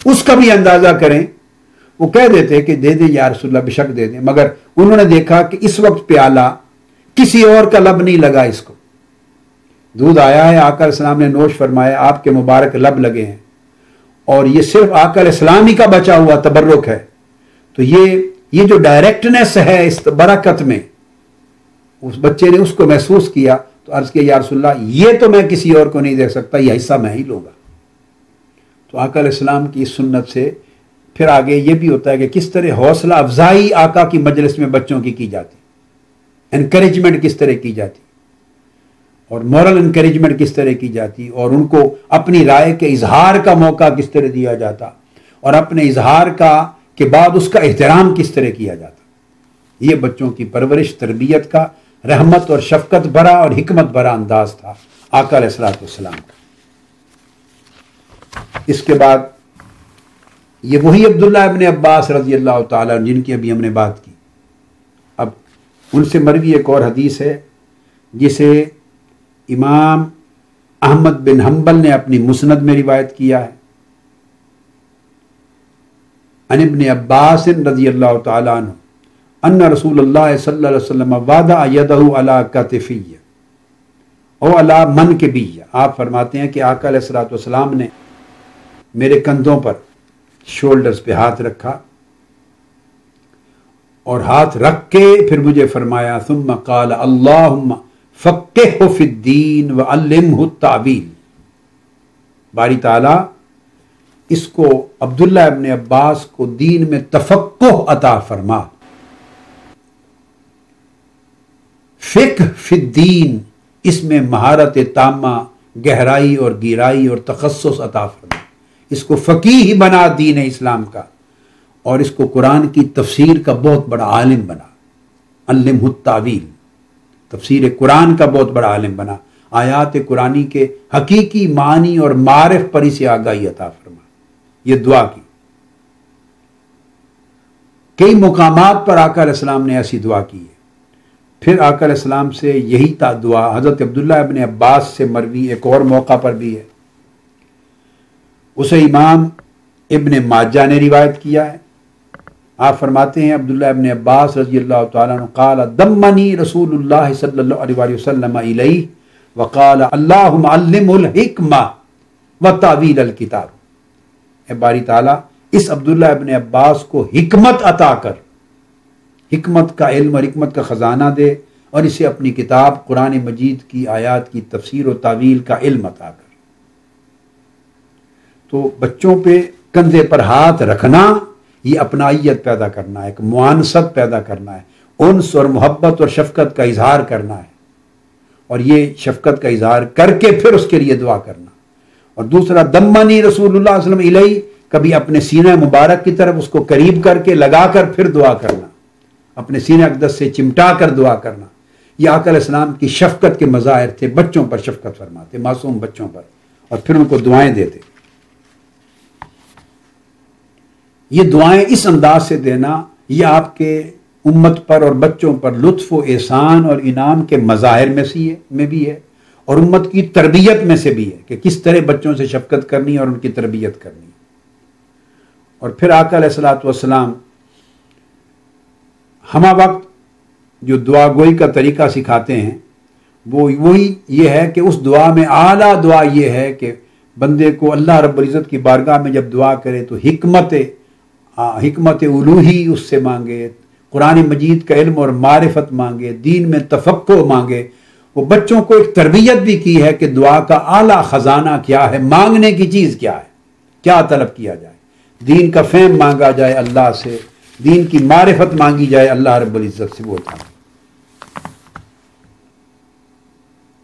اس کا بھی اندازہ کریں. وہ کہہ دیتے کہ دے دیں یا رسول اللہ، بے شک دے دیں، مگر انہوں نے دیکھا کہ اس وقت پیالہ کسی اور کا لب نہیں لگا. اس کو دودھ آیا ہے، آقا علیہ السلام نے نوش فرمایا، آپ کے مبارک لب لگے ہیں، اور یہ صرف آقا علیہ السلام ہی کا بچا ہوا تبرک ہے. تو یہ جو ڈائریکٹنس ہے اس برکت میں، اس بچے نے اس کو محسوس کیا تو عرض کیا یا رسول اللہ یہ تو میں کسی اور کو نہیں دے سکتا، یہ حصہ میں ہی لوں گا. تو آقا علیہ السلام کی اس سنت سے پھر آگے یہ بھی ہوتا ہے کہ کس طرح حوصلہ افزائی آقا کی مجلس میں بچوں کی جاتی، انکریجمنٹ کس طرح کی جاتی، اور مورل انکریجمنٹ کس طرح کی جاتی، اور ان کو اپنی رائے کے اظہار کا موقع کس طرح دیا جاتا، اور اپنے اظہار کے بعد اس کا احترام کس طرح کیا جاتا. یہ بچوں کی پرورش تربیت کا رحمت اور شفقت بھرا اور حکمت بھرا انداز تھا آقا علیہ السلام کا. اس کے بعد یہ وہی عبداللہ ابن عباس رضی اللہ تعالیٰ جن کی ابھی ہم نے بات کی، اب ان سے مروی ایک اور حدیث ہے جسے امام احمد بن حنبل نے اپنی مسند میں روایت کیا ہے. عن ابن عباس رضی اللہ تعالیٰ عنہ ان رسول اللہ صلی اللہ علیہ وسلم وضع یدہ علی کتفی او علی منکبی. آپ فرماتے ہیں کہ آقا علیہ السلام نے میرے کندھوں پر، شولڈرز پہ ہاتھ رکھا، اور ہاتھ رکھ کے پھر مجھے فرمایا ثم قال اللہم فقہہ فی الدین وعلمہ التاویل. باری تعالیٰ اس کو عبداللہ ابن عباس کو دین میں تفقہ عطا فرما. فقہ فی الدین، اس میں مہارت تامہ، گہرائی اور گہرائی اور تخصص عطا فرما. اس کو فقیہ بنا دین اسلام کا، اور اس کو قرآن کی تفسیر کا بہت بڑا عالم بنا. علمہ التاویل، تفسیر قرآن کا بہت بڑا عالم بنا. آیات قرآنی کے حقیقی معنی اور معرف پر اسے آگاہی عطا فرما. یہ دعا کی. کئی مقامات پر آقا علیہ السلام نے ایسی دعا کی ہے. پھر آقا علیہ السلام سے یہی دعا حضرت عبداللہ ابن عباس سے مروی ایک اور موقع پر بھی ہے. اسے امام ابن ماجہ نے روایت کیا ہے. آپ فرماتے ہیں عبداللہ ابن عباس رضی اللہ تعالیٰ عنہ قال دمنی رسول اللہ صلی اللہ علیہ وسلم الیہ وقال اللہم علم الحکمہ وتاویل الکتاب. اے باری تعالیٰ اس عبداللہ ابن عباس کو حکمت عطا کر، حکمت کا علم اور حکمت کا خزانہ دے، اور اسے اپنی کتاب قرآن مجید کی آیات کی تفسیر و تعویل کا علم عطا کر. تو بچوں پہ کندھے پر ہاتھ رکھنا یہ اپنائیت پیدا کرنا ہے، ایک معانست پیدا کرنا ہے، انس اور محبت اور شفقت کا اظہار کرنا ہے، اور یہ شفقت کا اظہار کر کے پھر اس کے لیے دعا کرنا. اور دوسرا دمنی رسول اللہ صلی اللہ علیہ وسلم الیہ، کبھی اپنے سینہ مبارک کی طرف اس کو قریب کر کے لگا کر پھر دعا کرنا، اپنے سینہ اقدس سے چمٹا کر دعا کرنا. یہ آقا علیہ السلام کی شفقت کے مظاہر تھے. بچوں پر شفقت فرماتے، معصوم بچوں پر، اور پھر ان کو دعائیں دیتے. یہ دعائیں اس انداز سے دینا یہ آپ کے امت پر اور بچوں پر لطف و احسان اور انعام کے مظاہر میں بھی ہے، اور امت کی تربیت میں سے بھی ہے کہ کس طرح بچوں سے شفقت کرنی اور ان کی تربیت کرنی. اور پھر آقا علیہ الصلوۃ والسلام ہمہ وقت جو دعا گوئی کا طریقہ سکھاتے ہیں وہ وہی یہ ہے کہ اس دعا میں اعلیٰ دعا یہ ہے کہ بندے کو اللہ رب العزت کی بارگاہ میں جب دعا کرے تو حکمت الوہی اس سے مانگے، قرآن مجید کا علم اور معرفت مانگے، دین میں تفقہ مانگے. وہ بچوں کو ایک تربیت بھی کی ہے کہ دعا کا اعلیٰ خزانہ کیا ہے، مانگنے کی چیز کیا ہے، کیا طلب کیا جائے. دین کا فہم مانگا جائے اللہ سے، دین کی معرفت مانگی جائے اللہ رب العزت سے. وہ تھا.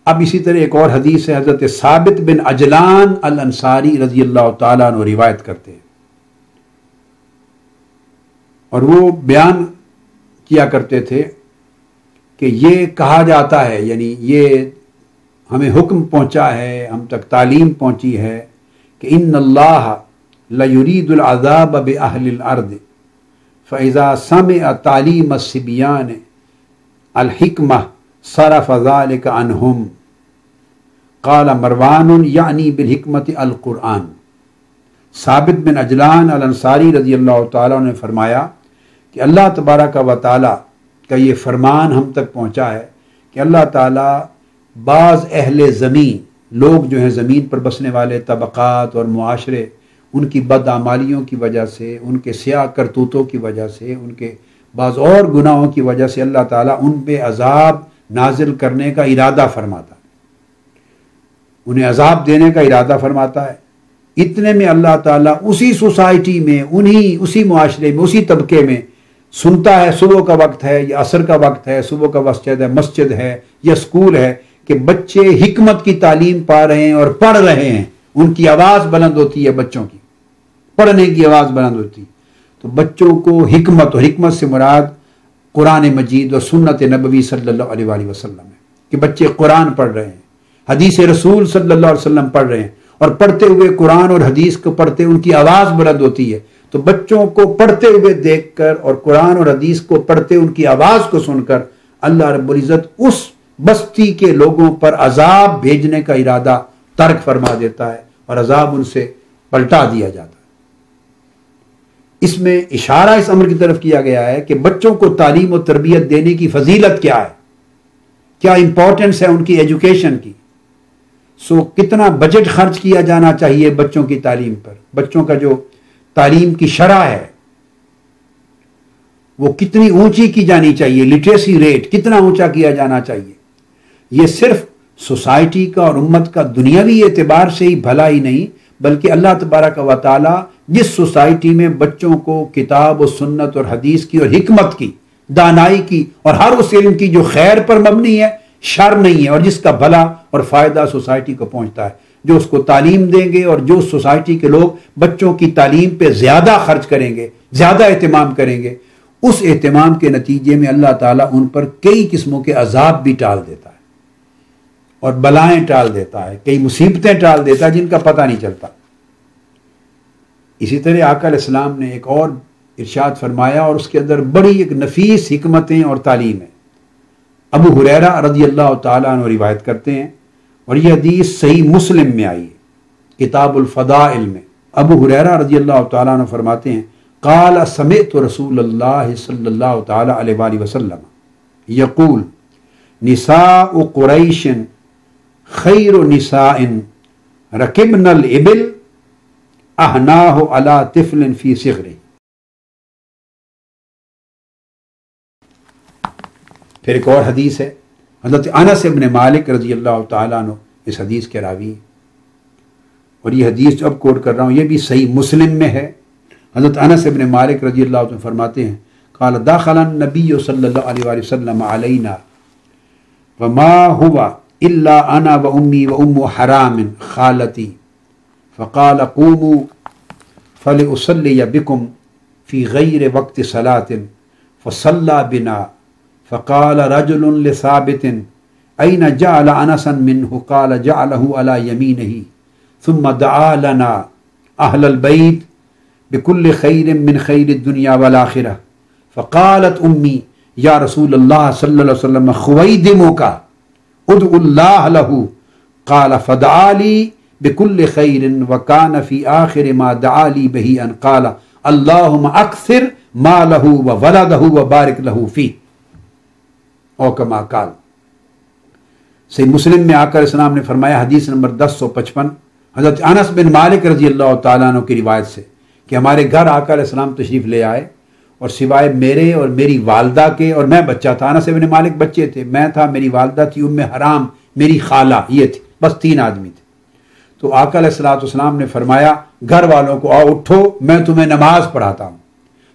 اب اسی طرح ایک اور حدیث ہے، حضرت ثابت بن عجلان الانصاری رضی اللہ تعالیٰ عنہ روایت کرتے ہیں، اور وہ بیان کیا کرتے تھے کہ یہ کہا جاتا ہے، یعنی یہ ہمیں حکم پہنچا ہے، ہم تک تعلیم پہنچی ہے کہ ان اللہ لیرید العذاب باہل الارض فاذا سمع تعلیم الصبیان الحکمہ صرف ذلک عنہم. قال مروان یعنی بالحکمت القرآن ثابت بن اجلان الانصاری رضی اللہ تعالیٰ نے فرمایا کہ اللہ تبارک و تعالیٰ کا یہ فرمان ہم تک پہنچا ہے کہ اللہ تعالیٰ بعض اہل زمین، لوگ جو ہیں زمین پر بسنے والے طبقات اور معاشرے، ان کی بدعمالیوں کی وجہ سے، ان کے سیاہ کرتوتوں کی وجہ سے، ان کے بعض اور گناہوں کی وجہ سے اللہ تعالیٰ ان پہ عذاب نازل کرنے کا ارادہ فرماتا ہے، انہیں عذاب دینے کا ارادہ فرماتا ہے۔ اتنے میں اللہ تعالیٰ اسی سوسائٹی میں، اسی معاشرے میں، اسی طبقے میں سنتا ہے صبح کا وقت ہے یا عصر کا وقت ہے، صبح کا مسجد ہے یا اسکول ہے کہ بچے حکمت کی تعلیم پا رہے ہیں اور پڑھ رہے ہیں، ان کی آواز بلند ہوتی ہے، بچوں کی پڑھنے کی آواز بلند ہوتی ہے۔ تو بچوں کو حکمت، اور حکمت سے مراد قرآن مجید اور سنت نبوی صلی اللہ علیہ وآلہ وسلم ہے کہ بچے قرآن پڑھ رہے ہیں، حدیث رسول صلی اللہ علیہ وسلم پڑھ رہے ہیں، اور پڑھتے ہوئے قرآن اور حدیث کو پڑھتے ان کی آواز بلند ہوتی ہے۔ تو بچوں کو پڑھتے ہوئے دیکھ کر اور قرآن اور حدیث کو پڑھتے ان کی آواز کو سن کر اللہ رب العزت اس بستی کے لوگوں پر عذاب بھیجنے کا ارادہ ترک فرما دیتا ہے اور عذاب ان سے پلٹا دیا جاتا ہے۔ اس میں اشارہ اس امر کی طرف کیا گیا ہے کہ بچوں کو تعلیم و تربیت دینے کی فضیلت کیا ہے، کیا امپورٹنس ہے ان کی ایجوکیشن کی۔ کتنا بجٹ خرچ کیا جانا چاہیے بچوں کی تعلیم پر، بچوں کا جو تعلیم کی شرح ہے وہ کتنی اونچی کی جانی چاہیے، لٹریسی ریٹ کتنا اونچا کیا جانا چاہیے۔ یہ صرف سوسائٹی کا اور امت کا دنیاوی اعتبار سے ہی بھلا ہی نہیں، بلکہ اللہ تبارک و تعالی جس سوسائٹی میں بچوں کو کتاب و سنت اور حدیث کی اور حکمت کی، دانائی کی اور ہر اس علم کی جو خیر پر مبنی ہے، شر نہیں ہے، اور جس کا بھلا اور فائدہ سوسائٹی کو پہنچتا ہے، جو اس کو تعلیم دیں گے اور جو سوسائٹی کے لوگ بچوں کی تعلیم پہ زیادہ خرچ کریں گے، زیادہ اہتمام کریں گے، اس اہتمام کے نتیجے میں اللہ تعالیٰ ان پر کئی قسموں کے عذاب بھی ٹال دیتا ہے اور بلائیں ٹال دیتا ہے، کئی مصیبتیں ٹال دیتا ہے جن کا پتہ نہیں چلتا۔ اسی طرح آقا علیہ السلام نے ایک اور ارشاد فرمایا اور اس کے اندر بڑی ایک نفیس حکمتیں اور تعلیم ہے۔ ابو ہریرہ رضی اللہ تعالیٰ عنہ روایت کرتے ہیں، اور یہ حدیث صحیح مسلم میں آئی ہے، کتاب الفضائل میں۔ ابو ہریرہ رضی اللہ تعالیٰ عنہ فرماتے ہیں، قال سمعت رسول اللہ صلی اللہ تعالیٰ علیہ وآلہ وسلم یقول نساء قریش خیر نساء رکبن الابل اہناہ علی طفل فی صغرہ۔ پھر ایک اور حدیث ہے، حضرت انس بن مالک رضی اللہ تعالیٰ عنہ اس حدیث کے راوی، اور یہ حدیث جو اب کوٹ کر رہا ہوں یہ بھی صحیح مسلم میں ہے۔ حضرت انس بن مالک رضی اللہ عنہ فرماتے ہیں، قال دخل النبی صلی اللہ علیہ وآلہ وسلم علینا وما هو الا انا وامی وام حرام خالتی فقال قوموا فلأصلی بکم فی غیر وقت صلاة فصلى بنا فقال رجل لثابت أين جعل أنسا منه قال جعله على يمينه ثم دعا لنا أهل البيت بكل خير من خير الدنيا والآخرة فقالت أمي يا رسول الله صلى الله عليه وسلم خويدمك ادعو الله له قال فدعا لي بكل خير وكان في آخر ما دعا لي به أن قال اللهم أكثر ماله وولده وبارك له فيه او کما قال۔ صحیح مسلم میں آقا علیہ السلام نے فرمایا، حدیث نمبر 1055، حضرت انس بن مالک رضی اللہ تعالیٰ عنہ کی روایت سے کہ ہمارے گھر آقا علیہ السلام تشریف لے آئے، اور سوائے میرے اور میری والدہ کے، اور میں بچہ تھا، انس بن مالک بچے تھے، میں تھا، میری والدہ تھی ام حرام، میری خالہ، یہ تھی، بس 3 آدمی تھے۔ تو آقا علیہ السلام نے فرمایا گھر والوں کو، آؤ اٹھو میں تمہیں نماز پڑھاتا ہوں۔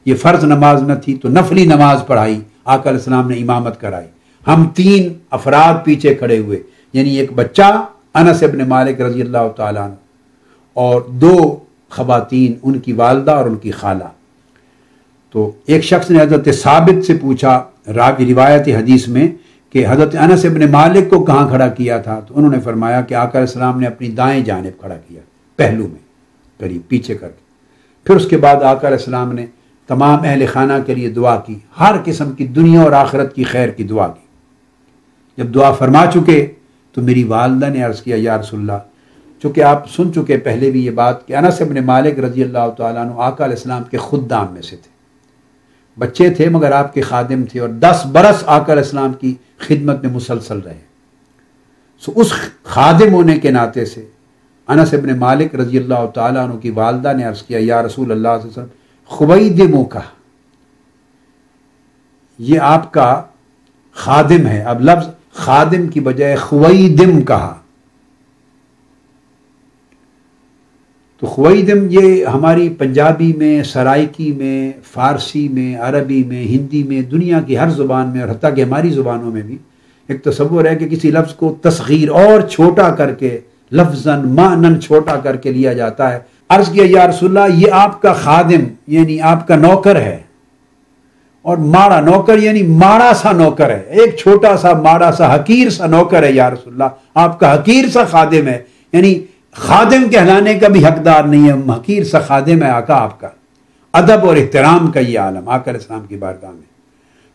یہ فرض نماز نہ تھی تو نفلی نماز پڑھائی، آقا علیہ السلام نے امامت کرائی۔ ہم 3 افراد پیچھے کھڑے ہوئے، یعنی ایک بچہ انس بن مالک رضی اللہ تعالیٰ عنہ اور 2 خواتین، ان کی والدہ اور ان کی خالہ۔ تو ایک شخص نے حضرت ثابت سے پوچھا روایت حدیث میں کہ حضرت انس بن مالک کو کہاں کھڑا کیا تھا، تو انہوں نے فرمایا کہ آقا علیہ السلام نے اپنی دائیں جانب کھڑا کیا، پہلو میں قریب پیچھے کر کے۔ پھر اس کے بعد آقا علیہ السلام نے تمام اہل خانہ کے لیے دعا کی، ہر قسم کی دنیا اور آخرت کی خیر کی دعا کی۔ جب دعا فرما چکے تو میری والدہ نے عرض کیا، یا رسول اللہ چونکہ آپ سن چکے پہلے بھی یہ بات کہ انس بن مالک رضی اللہ تعالیٰ عنہ آقا علیہ السلام کے خدام میں سے تھے، بچے تھے مگر آپ کے خادم تھے، اور 10 برس آقا علیہ السلام کی خدمت میں مسلسل رہے۔ اس خادم ہونے کے ناطے سے انس بن مالک رضی اللہ تعالیٰ عنہ کی والدہ نے عرض کیا یا رسول اللہ صلی اللہ علیہ وسلم خویدمو کا، یہ آپ کا خادم ہے۔ اب لفظ خادم کی بجائے خویدم کہا، تو خویدم یہ ہماری پنجابی میں، سرائکی میں، فارسی میں، عربی میں، ہندی میں، دنیا کی ہر زبان میں، اور حتیٰ کہ ہماری زبانوں میں بھی ایک تصور ہے کہ کسی لفظ کو تصغیر اور چھوٹا کر کے، لفظاً معنن چھوٹا کر کے لیا جاتا ہے۔ عرض کیا یا رسول اللہ یہ آپ کا خادم یعنی آپ کا نوکر ہے، اور ماڑا نوکر یعنی ماڑا سا نوکر ہے، ایک چھوٹا سا ماڑا سا حقیر سا نوکر ہے یا رسول اللہ، آپ کا حقیر سا خادم ہے، یعنی خادم کہلانے کا بھی حقدار نہیں ہے، حقیر سا خادم ہے آقا آپ کا۔ ادب اور احترام کا یہ عالم آقا علیہ السلام کی بارگاہ میں۔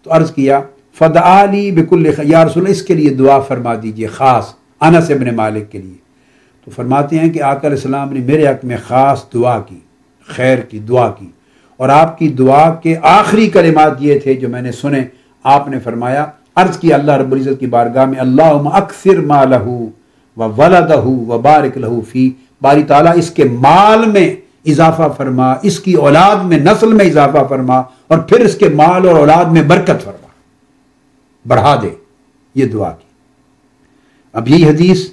تو عرض کیا فدعا لی بکل خیر، یا رسول اللہ اس کے لیے دعا فرما دیجئے، خاص انس بن مالک کے لیے۔ تو فرماتے ہیں کہ آقا علیہ السلام نے میرے حق میں خاص دعا کی، خیر کی دعا کی، اور آپ کی دعا کے آخری کلمات یہ تھے جو میں نے سنے۔ آپ نے فرمایا، عرض کی اللہ رب العزت کی بارگاہ میں اللہم اکثر مالہ وولدہ وبارک لہ فی، باری تعالیٰ اس کے مال میں اضافہ فرما، اس کی اولاد میں، نسل میں اضافہ فرما، اور پھر اس کے مال اور اولاد میں برکت فرما، بڑھا دے۔ یہ دعا کی۔ اب یہی حدیث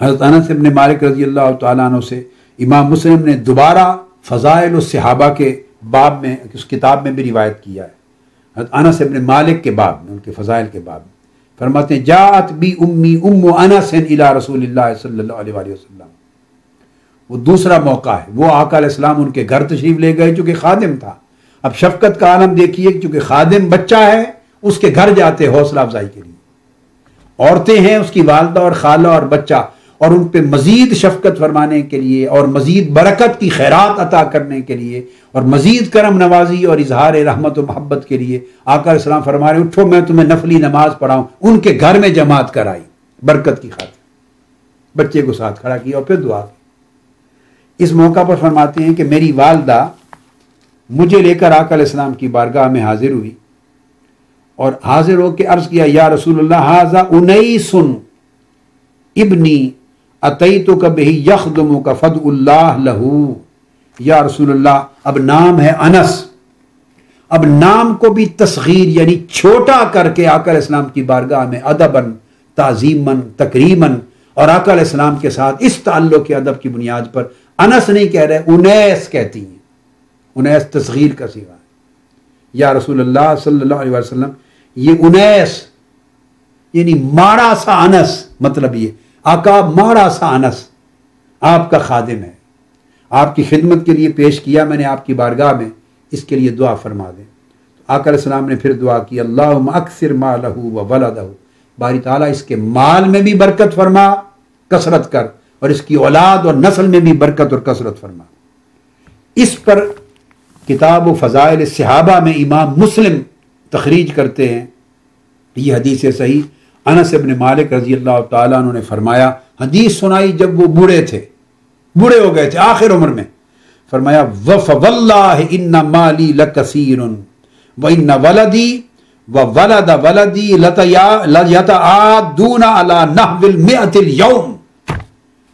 حضرت انس بن مالک رضی اللہ تعالیٰ عنہ سے امام مسلم نے دوبارہ فضائل الصحابہ کے باب میں، اس کتاب میں بھی روایت کیا ہے، حضرت انس بن مالک کے باب میں، ان کے فضائل کے باب میں فرماتے ہیں جاءت بی امی ام انس الی رسول اللہ صلی اللہ علیہ وآلہ وسلم۔ وہ دوسرا موقع ہے، وہ آقا علیہ السلام ان کے گھر تشریف لے گئے چونکہ خادم تھا۔ اب شفقت کا عالم دیکھیے کہ چونکہ خادم بچہ ہے اس کے گھر جاتے حوصلہ افزائی کے لیے، عورتیں ہیں اس کی والدہ اور خالہ اور بچہ، اور ان پہ مزید شفقت فرمانے کے لیے اور مزید برکت کی خیرات عطا کرنے کے لیے اور مزید کرم نوازی اور اظہار رحمت و محبت کے لیے آقا علیہ السلام فرما رہے اٹھو میں تمہیں نفلی نماز پڑھاؤں، ان کے گھر میں جماعت کرائی برکت کی خاطر، بچے کو ساتھ کھڑا کیا اور پھر دعا کی۔ اس موقع پر فرماتے ہیں کہ میری والدہ مجھے لے کر آقا علیہ السلام کی بارگاہ میں حاضر ہوئی، اور حاضر ہو کے عرض کیا یا رسول اللہ ھذا انیس ابنی اتیتک بہ یخدمک فادع اللہ لہ۔ یا رسول اللہ اب نام ہے انس، اب نام کو بھی تصغیر یعنی چھوٹا کر کے آقا علیہ السلام کی بارگاہ میں ادباً تعظیماً تکریماً، اور آقا علیہ السلام کے ساتھ اس تعلق کے ادب کی بنیاد پر انس نہیں کہہ رہے، انیس کہتی ہیں، انیس تصغیر کا صیغہ ہے۔ یا رسول اللہ صلی اللہ علیہ وسلم یہ انیس یعنی ماڑا سا انس، مطلب یہ آقا ماڑا سا انس آپ کا خادم ہے، آپ کی خدمت کے لیے پیش کیا میں نے آپ کی بارگاہ میں، اس کے لیے دعا فرما دیں۔ آقا علیہ السلام نے پھر دعا کی اللہم اکثر مالہ وولدہ، باری تعالیٰ اس کے مال میں بھی برکت فرما، کثرت کر، اور اس کی اولاد اور نسل میں بھی برکت اور کثرت فرما۔ اس پر کتاب و فضائل صحابہ میں امام مسلم تخریج کرتے ہیں یہ حدیث صحیح، انس بن مالک رضی اللہ تعالیٰ عنہ نے فرمایا، حدیث سنائی جب وہ بوڑھے تھے، بوڑھے ہو گئے تھے آخر عمر میں، فرمایا وَفَوَاللَّهِ إِنَّ مَالِي لَكَثِيرٌ وَإِنَّ وَلَدِي وَوَلَدَ وَلَدِي لَيَتَعَادُونَ عَلَى نَحْوِ الْمِئَةِ الْيَوْمِ۔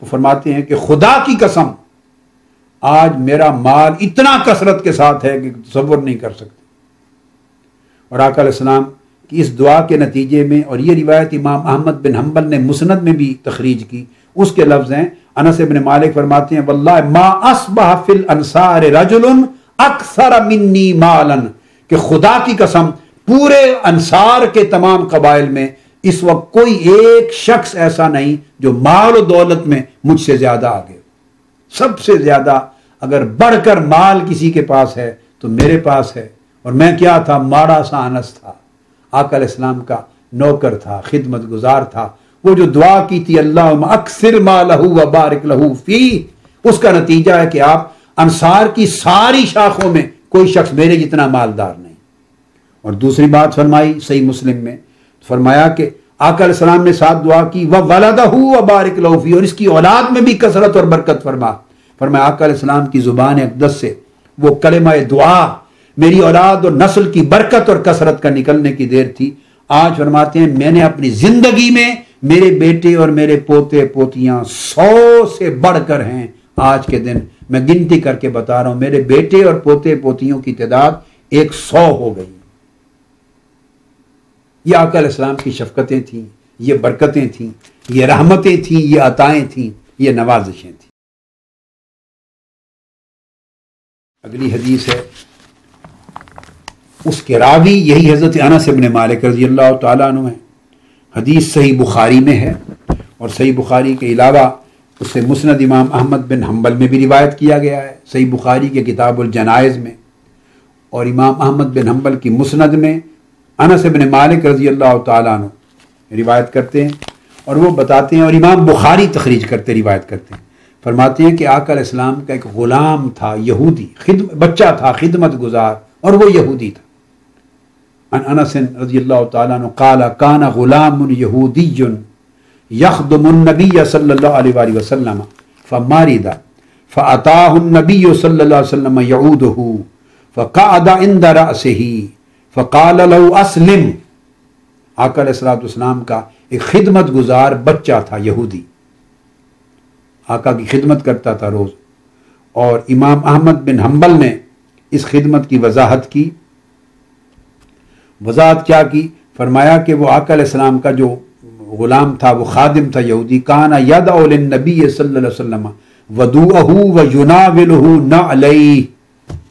وہ فرماتے ہیں کہ خدا کی قسم آج میرا مال اتنا کثرت کے ساتھ ہے کہ تصور نہیں کر سکتے۔ اور آقا علیہ السلام کی اس دعا کے نتیجے میں، اور یہ روایت امام احمد بن حنبل نے مسند میں بھی تخریج کی، اس کے لفظ ہیں انس بن مالک فرماتے ہیں واللہ ما اصبح فی الانصار رجل اکثر منی مالا، کہ خدا کی قسم پورے انصار کے تمام قبائل میں اس وقت کوئی ایک شخص ایسا نہیں جو مال و دولت میں مجھ سے زیادہ آگے، سب سے زیادہ اگر بڑھ کر مال کسی کے پاس ہے تو میرے پاس ہے، اور میں کیا تھا، ماڑا سا انس تھا، آقا علیہ السلام کا نوکر تھا، خدمت گزار تھا۔ وہ جو دعا کی تھی اللہم اکثر مالہ وبارک لہ فی، اس کا نتیجہ ہے کہ آپ انصار کی ساری شاخوں میں کوئی شخص میرے جتنا مالدار نہیں۔ اور دوسری بات فرمائی صحیح مسلم میں، فرمایا کہ آقا علیہ السلام نے ساتھ دعا کی وَوَلَدَهُ وَبَارِكْ لَهُ فِيهِ، اور اس کی اولاد میں بھی کثرت اور برکت فرما. فرمایا آقا علیہ السلام کی زبان اقدس سے وہ کلمہ دعا میری اولاد اور نسل کی برکت اور کثرت کا نکلنے کی دیر تھی. آج فرماتے ہیں میں نے اپنی زندگی میں میرے بیٹے اور میرے پوتے پوتیاں 100 سے بڑھ کر ہیں. آج کے دن میں گنتی کر کے بتا رہا ہوں میرے بیٹے اور پوتے پوتیوں کی تعداد 100 ہو گئی. یہ آقا علیہ السلام کی شفقتیں تھیں، یہ برکتیں تھیں، یہ رحمتیں تھیں، یہ عطائیں تھیں، یہ نوازشیں تھیں. اگلی حدیث ہے، اس کے راوی یہی حضرت انس بن مالک رضی اللہ تعالیٰ عنہ ہیں. حدیث صحیح بخاری میں ہے، اور صحیح بخاری کے علاوہ اسے مسند امام احمد بن حنبل میں بھی روایت کیا گیا ہے. صحیح بخاری کے کتاب الجنائز میں اور امام احمد بن حنبل کی مسند میں انس بن مالک رضی اللہ تعالیٰ عنہ روایت کرتے ہیں، اور وہ بتاتے ہیں، اور امام بخاری تخریج کرتے روایت کرتے ہیں. فرماتے ہیں کہ آقا علیہ السلام کا ایک غلام تھا یہودی، بچہ تھا خدمت گزار، اور وہ یہودی تھا. عن انس رضی اللہ تعالیٰ عنہ قال کان غلام یہودی یخدم النبی صلی اللہ علیہ وآلہ وسلم فمارد فاتاہ النبی صلی اللہ علیہ وسلم یعودہ فقعد عند رأسہ فقال له اسلم. آقا علیہ السلام کا ایک خدمت گزار بچہ تھا یہودی، آقا کی خدمت کرتا تھا روز. اور امام احمد بن حنبل نے اس خدمت کی وضاحت کی. وضاحت کیا کی؟ فرمایا کہ وہ آقا علیہ السلام کا جو غلام تھا، وہ خادم تھا یہودی. کانا یدعو للنبی صلی اللہ علیہ وسلم ودوءہ ویناولہ نعلیہ.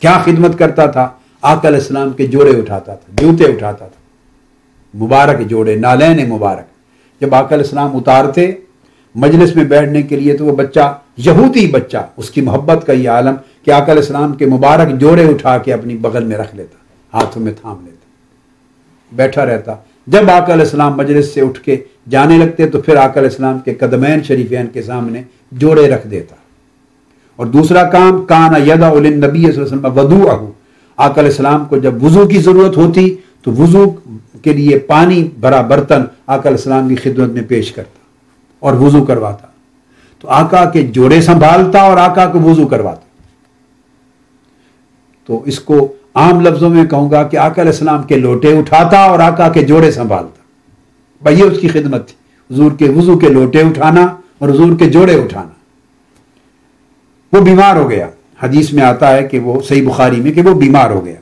کیا خدمت کرتا تھا؟ آقا علیہ السلام کے جوڑے اٹھاتا تھا، جوتے اٹھاتا تھا، مبارک جوڑے، نالین مبارک. جب آقا علیہ السلام اتارتے مجلس میں بیٹھنے کے لیے تو وہ بچہ، یہودی بچہ، اس کی محبت کا یہ عالم کہ آقا علیہ السلام کے مبارک جوڑے اٹھا کے اپنی بغل میں رکھ لیتا، ہاتھوں میں تھام لیتا، بیٹھا رہتا. جب آقا علیہ السلام مجلس سے اٹھ کے جانے لگتے تو پھر آقا علیہ السلام کے قدمین شریفین کے سامنے جوڑے رکھ دیتا. اور دوسرا کام، کان یدعو للنبی صلی اللہ علیہ وسلم ودوءہ. آقا علیہ السلام کو جب وضو کی ضرورت ہوتی تو وضو کے لیے پانی بھرا برتن آقا علیہ السلام کی خدمت میں پیش کرتا اور وضو کرواتا. تو آقا کے جوڑے سنبھالتا اور آقا کو وضو کرواتا. تو اس کو عام لفظوں میں کہوں گا کہ آقا علیہ السلام کے لوٹے اٹھاتا اور آقا کے جوڑے سنبھالتا. بھائی یہ اس کی خدمت تھی، حضور کے وضو کے لوٹے اٹھانا اور حضور کے جوڑے اٹھانا. وہ بیمار ہو گیا، حدیث میں آتا ہے کہ وہ صحیح بخاری میں کہ وہ بیمار ہو گیا.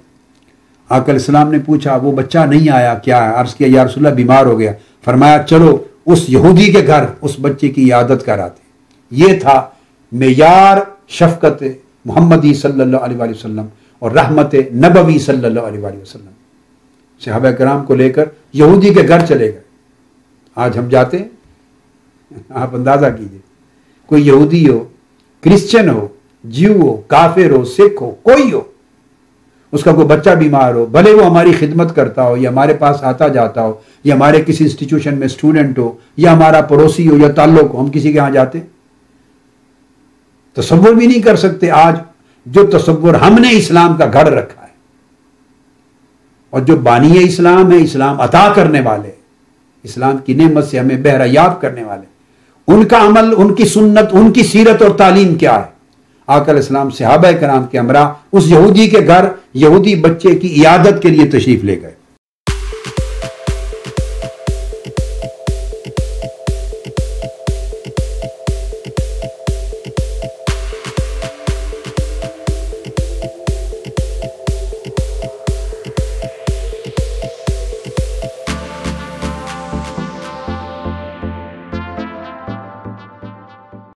آقا علیہ السلام نے پوچھا وہ بچہ نہیں آیا کیا ہے؟ عرض کیا یا رسول اللہ بیمار ہو گیا. فرمایا چلو اس یہودی کے گھر اس بچے کی عیادت کراتے. یہ تھا معیار شفقت محمدی صلی اللہ علیہ وآلہ وسلم اور رحمت نبوی صلی اللہ علیہ وآلہ وسلم. صحابہ کرام کو لے کر یہودی کے گھر چلے گئے. آج ہم جاتے ہیں، آپ اندازہ کیجئے، کوئی یہودی ہو، کرسچن ہو، جیو ہو، کافر ہو، سکھ ہو، کوئی ہو، اس کا کوئی بچہ بیمار ہو، بھلے وہ ہماری خدمت کرتا ہو یا ہمارے پاس آتا جاتا ہو یا ہمارے کسی انسٹیٹیوشن میں اسٹوڈنٹ ہو یا ہمارا پڑوسی ہو یا تعلق ہو، ہم کسی کے ہاں جاتے تصور بھی نہیں کر سکتے. آج جو تصور ہم نے اسلام کا گھڑ رکھا ہے اور جو بانی اسلام ہے، اسلام عطا کرنے والے، اسلام کی نعمت سے ہمیں بہرہ یاب کرنے والے، ان کا عمل، ان کی سنت، ان کی سیرت اور تعلیم کیا ہے؟ آقا علیہ السلام صحابہ کرام کے ہمراہ اس یہودی کے گھر یہودی بچے کی عیادت کے لیے تشریف لے گئے.